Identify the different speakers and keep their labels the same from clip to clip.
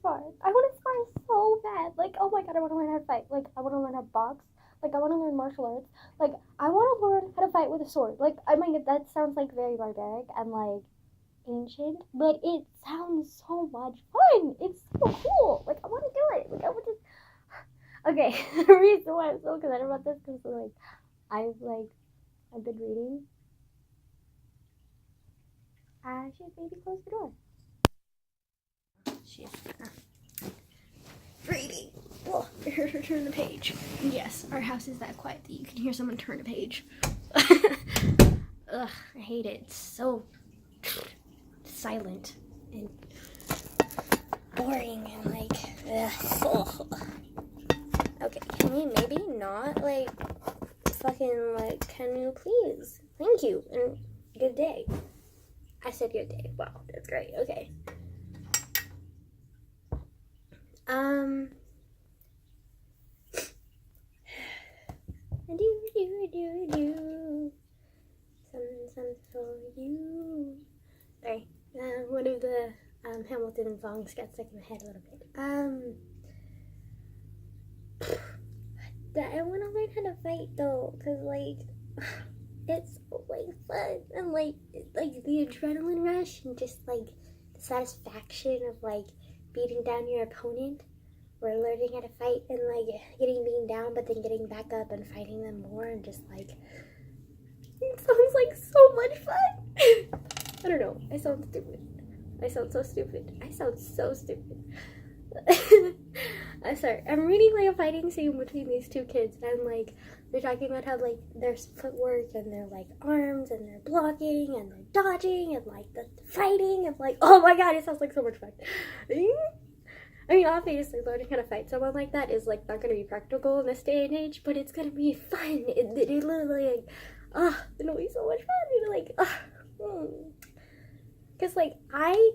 Speaker 1: spar. I want to spar so bad. Like, oh my god, I want to learn how to fight. Like, I want to learn how to box. Like, I want to learn martial arts. Like, I want to learn how to fight with a sword. Like, I mean, that sounds like very barbaric and like ancient, but it sounds so much fun. It's so cool. Like, I want to do it. Like, I want to. Okay, the reason why I'm so excited about this because like I've been reading. I should maybe close the door. She's reading. Oh, I heard her turn the page. Yes, our house is that quiet that you can hear someone turn a page. Ugh, I hate it. It's so silent and boring and like, ugh. Okay, can you maybe not like fucking like, can you please? Thank you and good day. I said good day. Wow, that's great. Okay. Do. Something for you. Sorry. One of the Hamilton songs got stuck in my head a little bit. I want to learn how to fight though, cause like it's like fun and like the adrenaline rush and just like the satisfaction of like beating down your opponent or learning how to fight and like getting beaten down but then getting back up and fighting them more and just like it sounds like so much fun. I don't know. I sound stupid. I sound so stupid. I sound so stupid. I'm sorry. I'm reading like a fighting scene between these two kids and like they're talking about how like their footwork and their like arms and their blocking and their dodging and like the fighting and like, oh my god, it sounds like so much fun. I mean, obviously, learning how to fight someone like that is like not going to be practical in this day and age, but it's going to be fun. It literally like, it'll be so much fun. You're like, because like I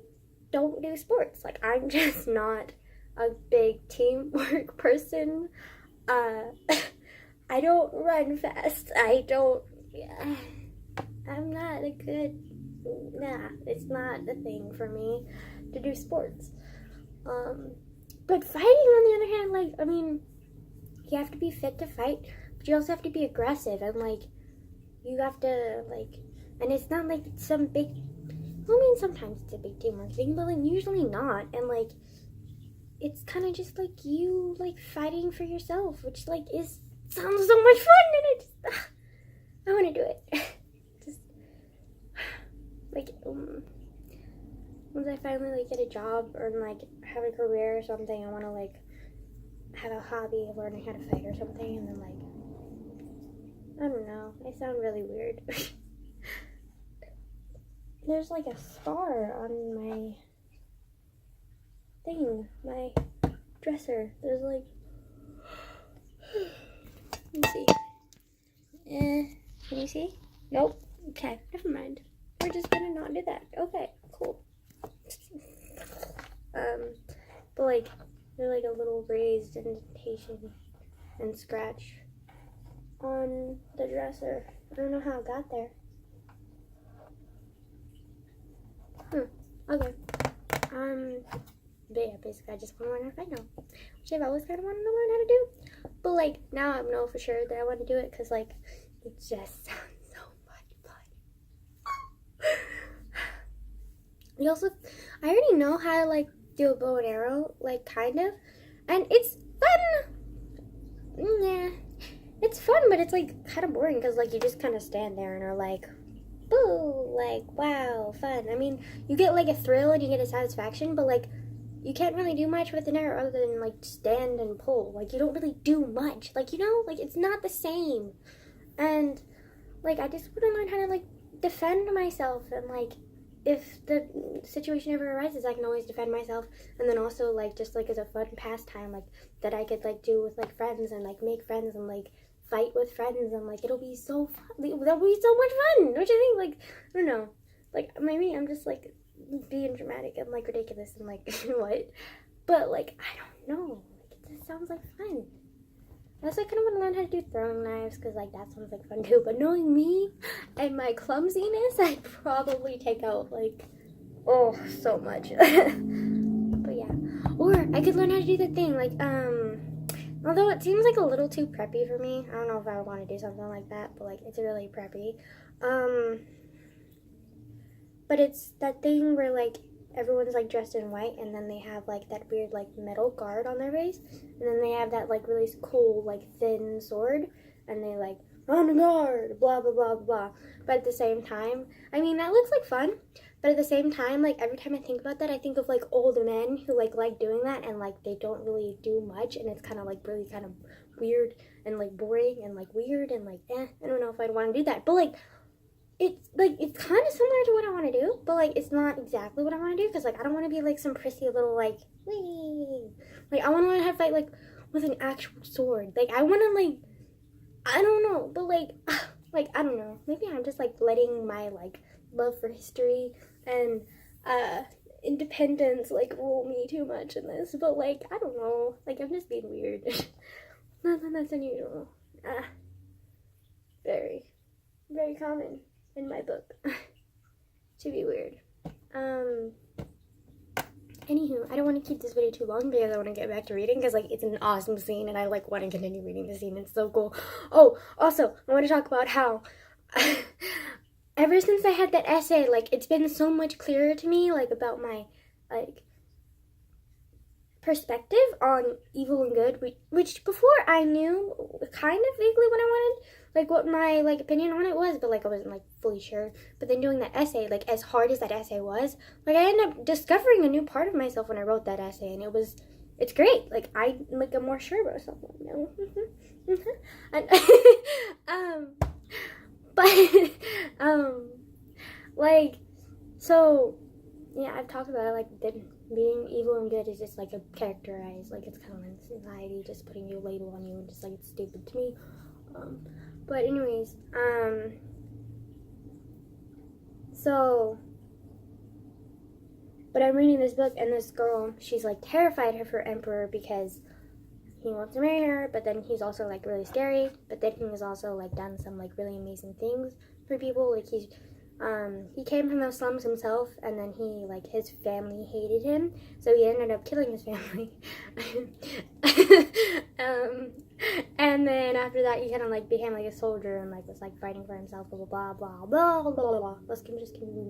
Speaker 1: don't do sports. Like I'm just not a big teamwork person. I don't run fast. I'm not a good, it's not the thing for me to do sports. But fighting on the other hand, like, I mean, you have to be fit to fight, but you also have to be aggressive and like, you have to like, and it's not like some big, I mean, sometimes it's a big teamwork thing, but like usually not, and like, it's kind of just like you like fighting for yourself, which like sounds so much fun, and I want to do it. Just like once I finally like get a job or like have a career or something, I want to like have a hobby of learning how to fight or something, and then like I don't know, I sound really weird. There's like a star on my thing, my dresser. There's like, let me see. Can you see? Nope. Okay, never mind. We're just gonna not do that. Okay, cool. But like, there's like a little raised indentation and scratch on the dresser. I don't know how it got there. Okay. But yeah, basically I just want to learn how to fight now, which I've always kind of wanted to learn how to do. But like, now I know for sure that I want to do it because like, it just sounds so much fun. I already know how to like do a bow and arrow, like kind of, and it's fun. Yeah, it's fun, but it's like kind of boring because like you just kind of stand there and are like, boo, like wow, fun. I mean, you get like a thrill and you get a satisfaction, but like you can't really do much with an arrow other than like stand and pull. Like you don't really do much. Like, you know, like it's not the same. And like I just want to learn how to like defend myself, and like if the situation ever arises, I can always defend myself. And then also like just like as a fun pastime, like that I could like do with like friends and like make friends and like fight with friends, and like it'll be so fun. That'll be so much fun. Don't you think? Like, I don't know. Like maybe I'm just like being dramatic and like ridiculous and like what, but like I don't know. Like it just sounds like fun. I also kind of want to learn how to do throwing knives because like that sounds like fun too. But knowing me and my clumsiness, I'd probably take out like so much. But yeah. Or I could learn how to do the thing, like, although it seems like a little too preppy for me. I don't know if I would want to do something like that, but, like, it's really preppy. But it's that thing where, like, everyone's, like, dressed in white, and then they have, like, that weird, like, metal guard on their face, and then they have that, like, really cool, like, thin sword, and they, like, on guard, blah, blah, blah, blah. But at the same time, I mean, that looks like fun, but at the same time, like, every time I think about that, I think of, like, old men who, like doing that, and, like, they don't really do much, and it's kind of, like, really kind of weird, and, like, boring, and, like, weird, and, like, I don't know if I'd want to do that, but, like, it's kind of similar to what I want to do, but, like, it's not exactly what I want to do, because, like, I don't want to be, like, some prissy little, like, wee. Like, I want to have fight, like, with an actual sword. Like, I want to, like, I don't know, but, like, I don't know. Maybe I'm just, like, letting my, like, love for history and, independence, like, rule me too much in this, but, like, I don't know. Like, I'm just being weird. Nothing that's unusual. Very, very common in my book to be weird. Anywho, I don't want to keep this video too long because I want to get back to reading because, like, it's an awesome scene and I, like, want to continue reading the scene. It's so cool. Oh, also, I want to talk about how ever since I had that essay, like, it's been so much clearer to me, like, about my, like, perspective on evil and good, which before I knew kind of vaguely what I wanted, like, what my, like, opinion on it was, but, like, I wasn't, like, fully sure. But then doing that essay, like, as hard as that essay was, like, I ended up discovering a new part of myself when I wrote that essay, and it's great. Like, I'm more sure about something now. And, but, like, so, yeah, I've talked about it, like, being evil and good is just, like, a characterized, like, it's kind of like society just putting a label on you and just, like, it's stupid to me. But anyways, but I'm reading this book, and this girl, she's, like, terrified of her emperor because he wants to marry her, but then he's also, like, really scary, but then he has also, like, done some, like, really amazing things for people. Like, he came from the slums himself, and then his family hated him, so he ended up killing his family. And then after that, he kind of, like, became, like, a soldier and, like, was, like, fighting for himself, blah, blah, blah, blah, blah, blah, blah.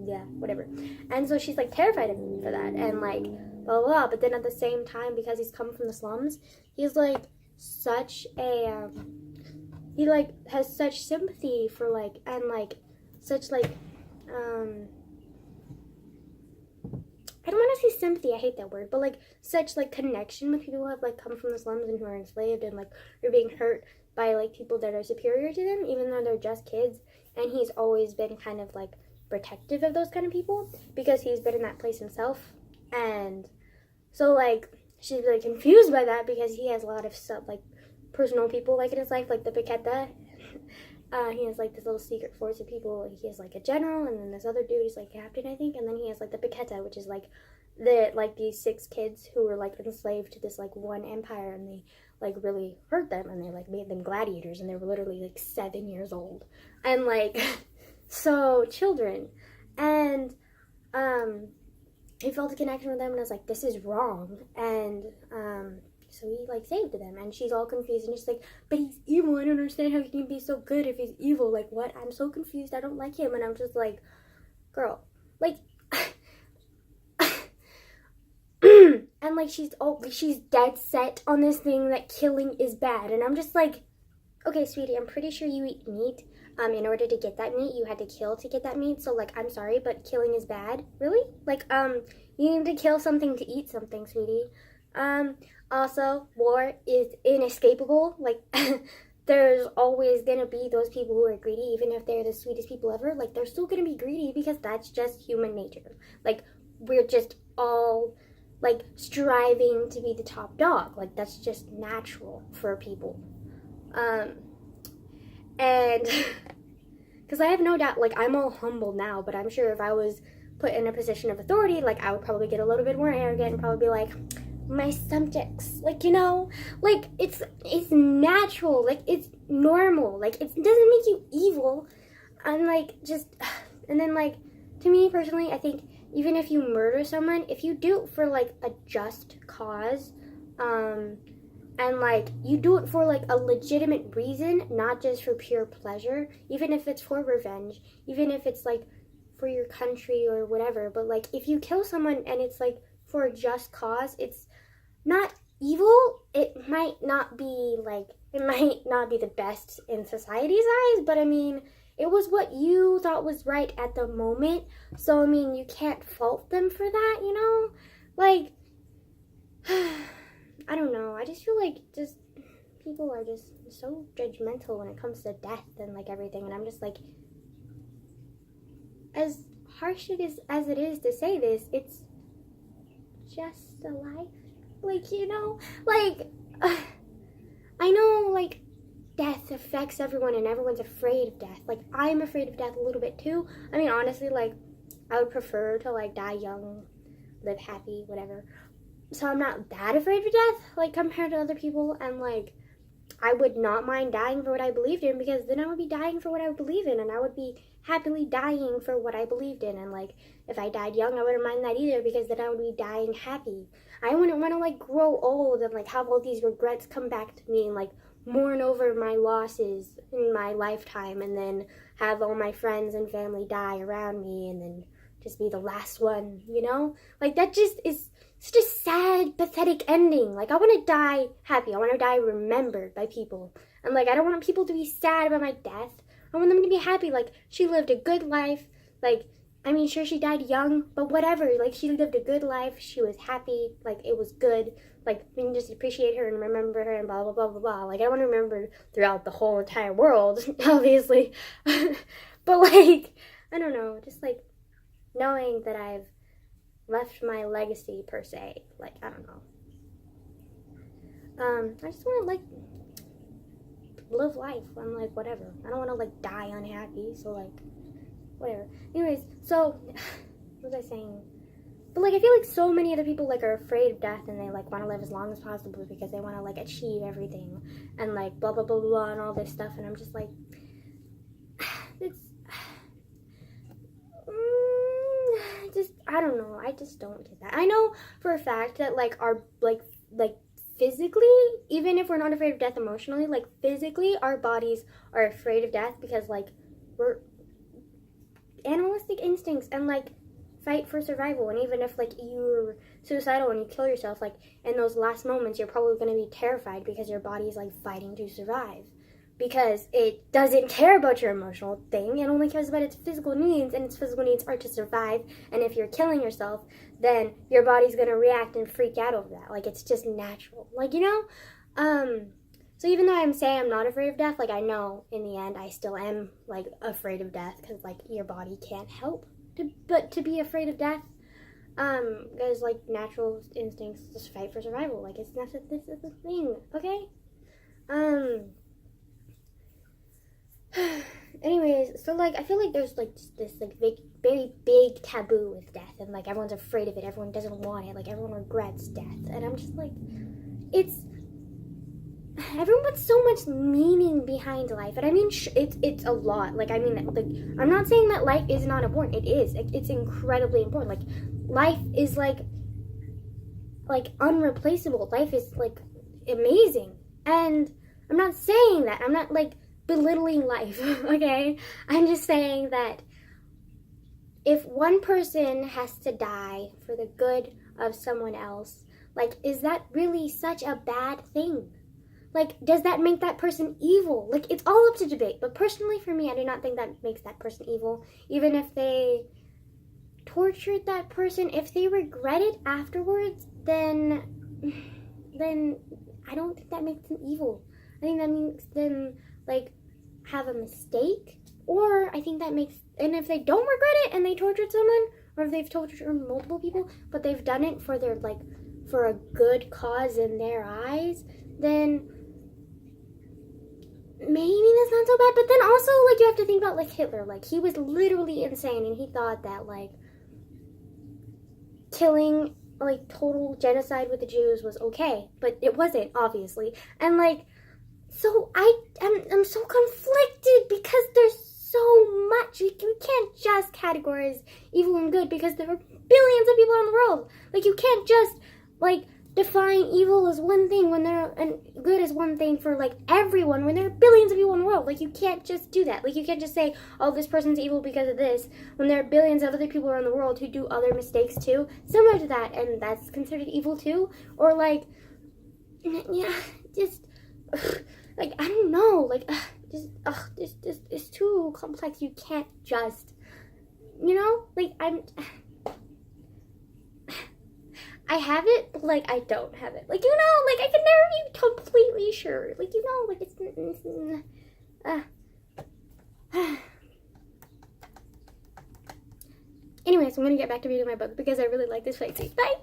Speaker 1: Yeah, whatever. And so she's, like, terrified of him for that, and, like, blah, blah, blah. But then at the same time, because he's come from the slums, he's, like, such a, he, like, has such sympathy for, like, and, like, such, like, I don't want to say sympathy, I hate that word, but, like, such, like, connection with people who have, like, come from the slums and who are enslaved and, like, are being hurt by, like, people that are superior to them, even though they're just kids, and he's always been kind of, like, protective of those kind of people, because he's been in that place himself, and so, like, she's really confused by that, because he has a lot of stuff, like, personal people, like, in his life, like the Paqueta. He has, like, this little secret force of people. He has, like, a general, and then this other dude is, like, captain, I think, and then he has, like, the Paqueta, which is, like, these 6 kids who were, like, enslaved to this, like, one empire, and they, like, really hurt them, and they, like, made them gladiators, and they were literally, like, 7 years old, and, like, so, children, and, he felt a connection with them, and I was like, this is wrong, and, so he, like, saved them, and she's all confused, and she's like, but he's evil, I don't understand how he can be so good if he's evil, like, what, I'm so confused, I don't like him, and I'm just like, girl, like, and, like, she's dead set on this thing that killing is bad, and I'm just like, okay, sweetie, I'm pretty sure you eat meat, in order to get that meat, you had to kill to get that meat, so, like, I'm sorry, but killing is bad, really, like, you need to kill something to eat something, sweetie, also, war is inescapable, like, there's always gonna be those people who are greedy, even if they're the sweetest people ever, like, they're still gonna be greedy, because that's just human nature, like, we're just all, like, striving to be the top dog, like, that's just natural for people, and, because I have no doubt, like, I'm all humble now, but I'm sure if I was put in a position of authority, like, I would probably get a little bit more arrogant and probably be like, my subjects, like, you know, like, it's natural, like, it's normal, like, it doesn't make you evil, and, like, just, and then, like, to me, personally, I think even if you murder someone, if you do it for like a just cause, and like you do it for like a legitimate reason, not just for pure pleasure, even if it's for revenge, even if it's like for your country or whatever, but like if you kill someone and it's like for a just cause, it's not evil. It might not be the best in society's eyes, but I mean, it was what you thought was right at the moment. So I mean, you can't fault them for that, you know? Like, I don't know. I just feel like just people are just so judgmental when it comes to death and like everything, and I'm just like, as harsh as it is to say this, it's just a life. Like, you know, like, I know, like, death affects everyone and everyone's afraid of death. Like, I'm afraid of death a little bit too. I mean, honestly, like, I would prefer to, like, die young, live happy, whatever. So I'm not that afraid of death, like, compared to other people. And, like, I would not mind dying for what I believed in, because then I would be dying for what I believe in, and I would be happily dying for what I believed in. And like, if I died young, I wouldn't mind that either, because then I would be dying happy. I wouldn't want to like grow old and like have all these regrets come back to me and like mourn over my losses in my lifetime, and then have all my friends and family die around me and then just be the last one, you know? Like, that just is such a sad, pathetic ending. Like, I want to die happy. I want to die remembered by people. And, like, I don't want people to be sad about my death. I want them to be happy. Like, she lived a good life. Like, I mean, sure, she died young, but whatever. Like, she lived a good life. She was happy. Like, it was good. Like, we can just appreciate her and remember her and blah, blah, blah, blah, blah. Like, I want to remember throughout the whole entire world, obviously. But, like, I don't know. Just, like, knowing that I've left my legacy, per se. Like, I don't know. I just want to, like, live life. I'm like, whatever. I don't want to, like, die unhappy, so, like, whatever. Anyways, so, what was I saying? But, like, I feel like so many other people, like, are afraid of death, and they, like, want to live as long as possible because they want to, like, achieve everything, and, like, blah, blah, blah, blah, and all this stuff, and I'm just like, it's, I don't know, I just don't get that. I know for a fact that, like, our, like, physically, even if we're not afraid of death emotionally, like, physically, our bodies are afraid of death because, like, we're animalistic instincts and, like, fight for survival. And even if, like, you're suicidal and you kill yourself, like, in those last moments, you're probably going to be terrified because your body is, like, fighting to survive. Because it doesn't care about your emotional thing. It only cares about its physical needs, and its physical needs are to survive. And if you're killing yourself, then your body's going to react and freak out over that. Like, it's just natural. Like, you know? So even though I'm saying I'm not afraid of death, like, I know in the end I still am, like, afraid of death. Because, like, your body can't help but to be afraid of death. Because, like, natural instincts just fight for survival. Like, this is the thing, okay? Anyways, so, like, I feel like there's, like, this, like, very big taboo with death, and, like, everyone's afraid of it, everyone doesn't want it, like, everyone regrets death, and I'm just, like, everyone puts so much meaning behind life, and I mean, it's a lot, like, I mean, like, I'm not saying that life is not important, it is, it's incredibly important, like, life is, like, unreplaceable, life is, like, amazing, and I'm not saying that, I'm not, like, belittling life, okay? I'm just saying that if one person has to die for the good of someone else, like, is that really such a bad thing? Like, does that make that person evil? Like, it's all up to debate, but personally for me, I do not think that makes that person evil, even if they tortured that person. If they regret it afterwards, then I don't think that makes them evil. I think that makes them, like, have a mistake, or I think that makes, and if they don't regret it and they tortured someone, or if they've tortured multiple people, but they've done it for their, like, for a good cause in their eyes, then maybe that's not so bad. But then also, like, you have to think about, like, Hitler, like, he was literally insane, and he thought that, like, killing, like, total genocide with the Jews was okay, but it wasn't, obviously, and, like, so I'm so conflicted because there's so much. We can't just categorize evil and good because there are billions of people in the world. Like, you can't just, like, define evil as one thing when and good as one thing for, like, everyone when there are billions of people in the world. Like, you can't just do that. Like, you can't just say, oh, this person's evil because of this, when there are billions of other people around the world who do other mistakes too, similar to that, and that's considered evil too. Or, like, yeah, just, like, I don't know, like, this it's too complex. You can't just, you know, like, I have it, but, like, I don't have it. Like, you know, like, I can never be completely sure. Like, you know, like, Anyways, I'm gonna get back to reading my book because I really like this fight scene. Bye!